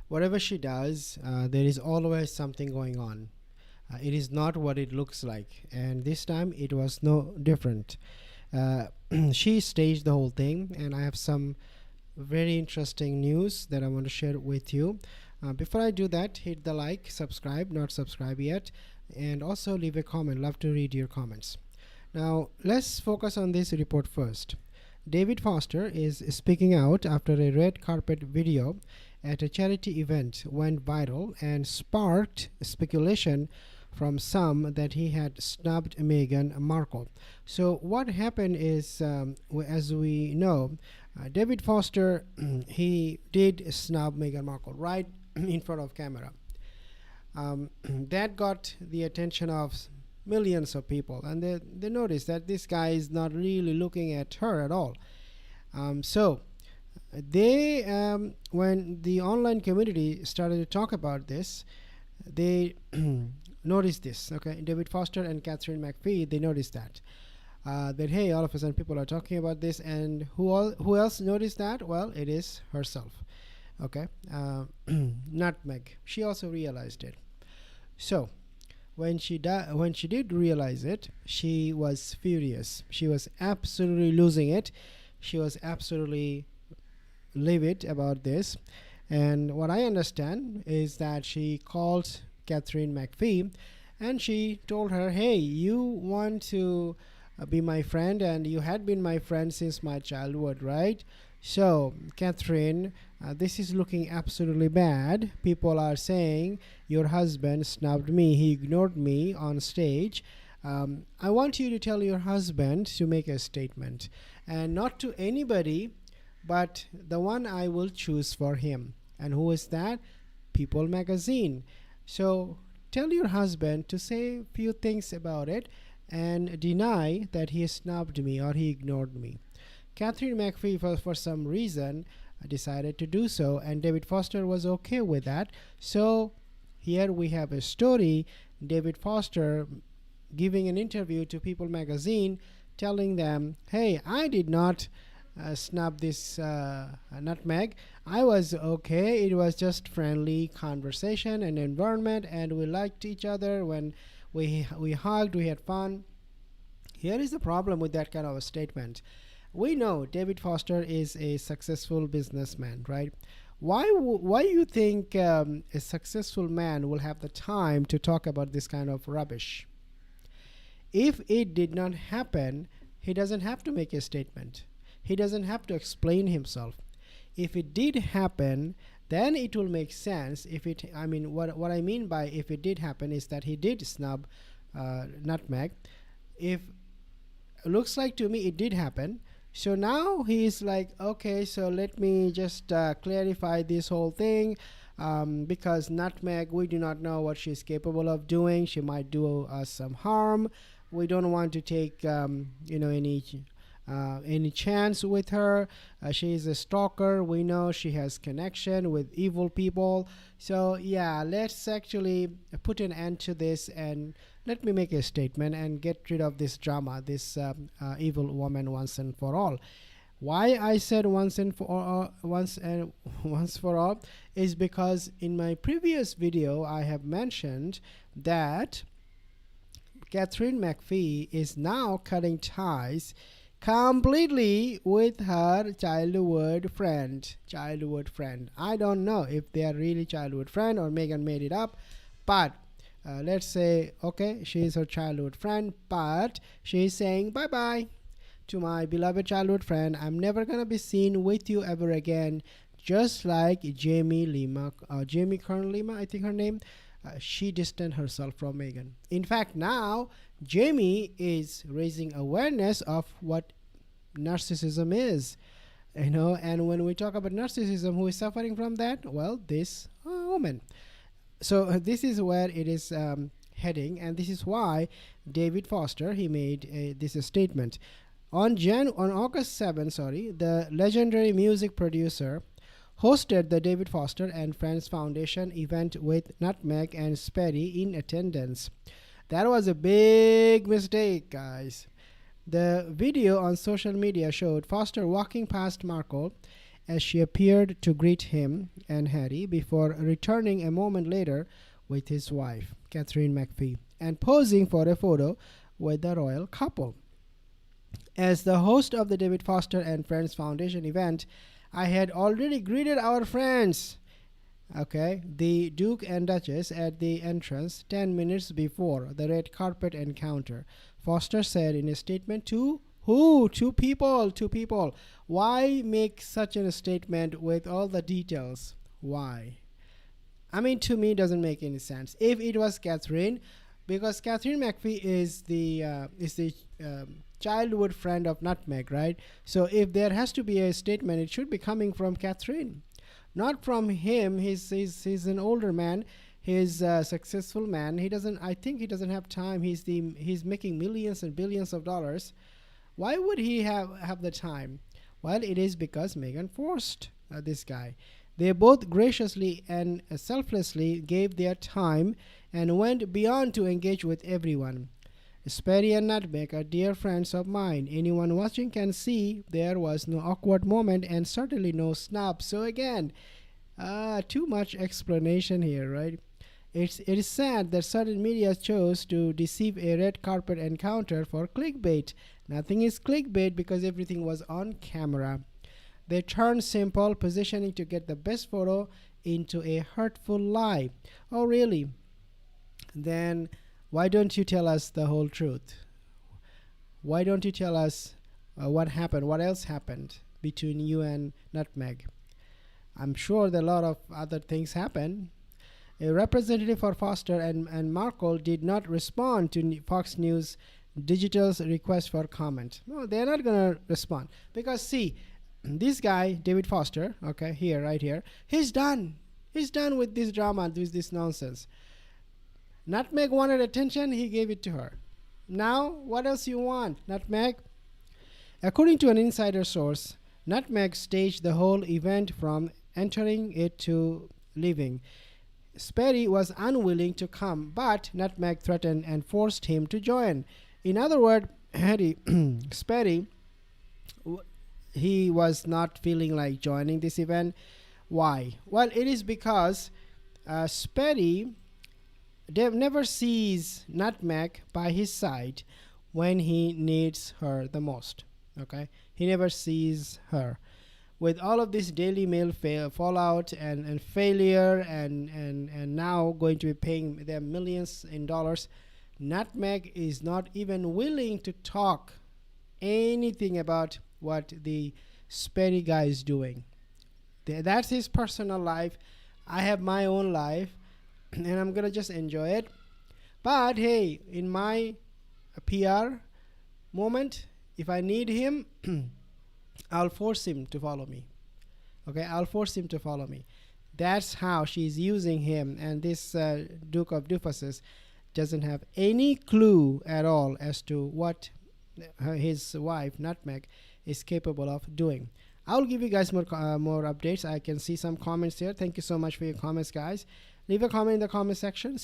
whatever she does, there is always something going on. It is not what it looks like, and this time it was no different. Uh, she staged the whole thing, and I have some very interesting news that I want to share with you. Before I do that, hit the like, subscribe, not subscribe yet, and also leave a comment. Love to read your comments. Now, let's focus on this report first. David Foster is speaking out after a red carpet video at a charity event went viral and sparked speculation from some that he had snubbed Meghan Markle. So what happened is, as we know, David Foster he did snub Meghan Markle right in front of camera. That got the attention of millions of people, and they noticed that this guy is not really looking at her at all. So they when the online community started to talk about this, they noticed this. Okay, David Foster and Catherine McPhee, they noticed that. That hey, all of a sudden people are talking about this, and who else noticed that? Well, it is herself. Okay, Nutmeg. She also realized it. So when she did realize it, she was furious. She was absolutely losing it. She was absolutely livid about this. And what I understand is that she called Catherine McPhee and she told her, hey, you want to be my friend, and you had been my friend since my childhood, right? So, Catherine, this is looking absolutely bad. People are saying your husband snubbed me, he ignored me on stage. I want you to tell your husband to make a statement, and not to anybody, but the one I will choose for him. And who is that? People magazine. So tell your husband to say a few things about it and deny that he snubbed me or he ignored me. Catherine McPhee, for some reason, decided to do so, and David Foster was okay with that. So here we have a story. David Foster giving an interview to People magazine, telling them, hey, I did not snub this Nutmeg. I was okay. It was just friendly conversation and environment, and we liked each other. When we hugged, we had fun. Here is the problem with that kind of a statement. We know David Foster is a successful businessman, right? Why you think a successful man will have the time to talk about this kind of rubbish? If it did not happen, he doesn't have to make a statement. He doesn't have to explain himself. If it did happen, then it will make sense. If it, I mean, what I mean by if it did happen is that he did snub Nutmeg. If looks like to me it did happen, so now he's like, okay, so let me just clarify this whole thing, because Nutmeg, we do not know what she's capable of doing. She might do us some harm. We don't want to take any chance with her. She is a stalker. We know she has connection with evil people. So yeah, let's actually put an end to this, and let me make a statement and get rid of this drama, this evil woman once and for all. Why I said once for all is because in my previous video I have mentioned that Catherine McPhee is now cutting ties completely with her childhood friend. I don't know if they are really childhood friend or Meghan made it up, but let's say, okay, she is her childhood friend, but she is saying bye bye to my beloved childhood friend. I'm never gonna be seen with you ever again. Just like Jamie Kern Lima, I think her name. She distanced herself from Meghan. In fact, now Jamie is raising awareness of what narcissism is, and when we talk about narcissism, who is suffering from that? Well, this woman. So this is where it is heading, and this is why David Foster, he made this statement on August 7, the legendary music producer hosted the David Foster and Friends Foundation event with Nutmeg and Sperry in attendance. That was a big mistake, guys. The video on social media showed Foster walking past Markle as she appeared to greet him and Harry before returning a moment later with his wife, Catherine McPhee, and posing for a photo with the royal couple. As the host of the David Foster and Friends Foundation event, I had already greeted our friends, okay, the Duke and Duchess, at the entrance 10 minutes before the red carpet encounter. Foster said in a statement to who? Two people. Why make such a statement with all the details? Why? I mean, to me, it doesn't make any sense. If it was Catherine, because Catherine McPhee is the childhood friend of Nutmeg, right? So if there has to be a statement, it should be coming from Catherine, not from him. He's an older man. He's a successful man. He doesn't. I think he doesn't have time. He's making millions and billions of dollars. Why would he have the time? Well, it is because Meghan forced this guy. They both graciously and selflessly gave their time and went beyond to engage with everyone. Sperry and Nutmeg are dear friends of mine. Anyone watching can see there was no awkward moment and certainly no snub. So again, too much explanation here, right? It is sad that certain media chose to deceive a red carpet encounter for clickbait. Nothing is clickbait because everything was on camera. They turned simple positioning to get the best photo into a hurtful lie. Oh, really? Then why don't you tell us the whole truth? Why don't you tell us what happened? What else happened between you and Nutmeg? I'm sure that a lot of other things happened. A representative for Foster and Markle did not respond to Fox News Digital's request for comment. No, they're not going to respond. Because, see, this guy, David Foster, okay, here, right here, he's done. He's done with this drama, with this nonsense. Nutmeg wanted attention, he gave it to her. Now, what else you want, Nutmeg? According to an insider source, Nutmeg staged the whole event from entering it to leaving. Sperry was unwilling to come, but Nutmeg threatened and forced him to join. In other words, Sperry, he was not feeling like joining this event. Why? Well, it is because Sperry never sees Nutmeg by his side when he needs her the most. Okay, he never sees her. With all of this Daily Mail fallout and failure and now going to be paying them millions in dollars, Nutmeg is not even willing to talk anything about what the Sperry guy is doing. That's his personal life. I have my own life and I'm gonna just enjoy it. But hey, in my PR moment, if I need him, I'll force him to follow me. Okay, I'll force him to follow me. That's how she's using him. And this Duke of Duffuses doesn't have any clue at all as to what his wife, Nutmeg, is capable of doing. I'll give you guys more updates. I can see some comments here. Thank you so much for your comments, guys. Leave a comment in the comment section.